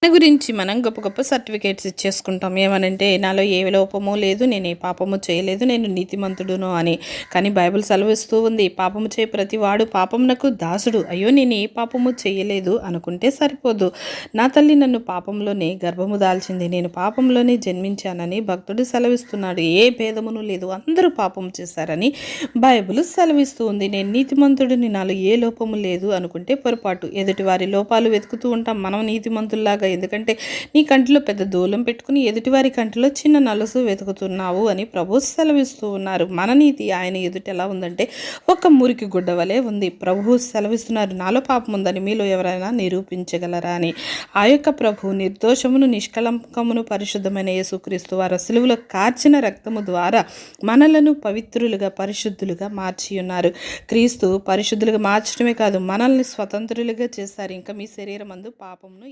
మన గురించి మనం గొప్ప గొప్ప సర్టిఫికేట్స్ ఇచ్చేసుకుంటాం. ఏమనంటే నాలో ఏ లోపము లేదు, నేను ఏ పాపము చేయలేదు, నేను నీతిమంతుడును అని. కానీ బైబిల్ సెలవిస్తూ ఉంది, పాపము చేయ ప్రతివాడు పాపమునకు దాసుడు. అయ్యో నేను ఏ పాపము చేయలేదు అనుకుంటే సరిపోదు. నా తల్లి నన్ను పాపంలోనే గర్భము దాల్చింది, నేను పాపంలోనే జన్మించానని భక్తుడు సెలవిస్తున్నాడు. ఏ భేదమును లేదు, అందరూ పాపం చేశారని బైబిల్ సెలవిస్తూ ఉంది. నేను నీతిమంతుడిని, నాలో ఏ లోపము లేదు అనుకుంటే పొరపాటు. ఎదుటి వారి లోపాలు వెతుకుతూ ఉంటాం మనం నీతిమంతుల్లాగా. ఎందుకంటే నీ కంటిలో పెద్ద దూలం పెట్టుకుని ఎదుటివారి కంటిలో చిన్న నలుసు వెతుకుతున్నావు అని ప్రభు సెలవిస్తూ ఉన్నారు. మన నీతి ఆయన ఎదుట ఎలా ఉందంటే ఒక మురికి గుడ్డ వలె ఉంది. ప్రభు సెలవిస్తున్నారు, నాలో పాపం ఉందని మీలో ఎవరైనా నిరూపించగలరా అని. ఆ యొక్క ప్రభు నిర్దోషమును, నిష్కలంకమును, పరిశుద్ధమైన యేసుక్రీస్తు వారు సిలువలో కార్చిన రక్తము ద్వారా మనలను పవిత్రులుగా, పరిశుద్ధులుగా మార్చి ఉన్నారు. క్రీస్తు పరిశుద్ధులుగా మార్చడమే కాదు, మనల్ని స్వతంత్రులుగా చేశారు. ఇంకా మీ శరీరం అందు పాపమును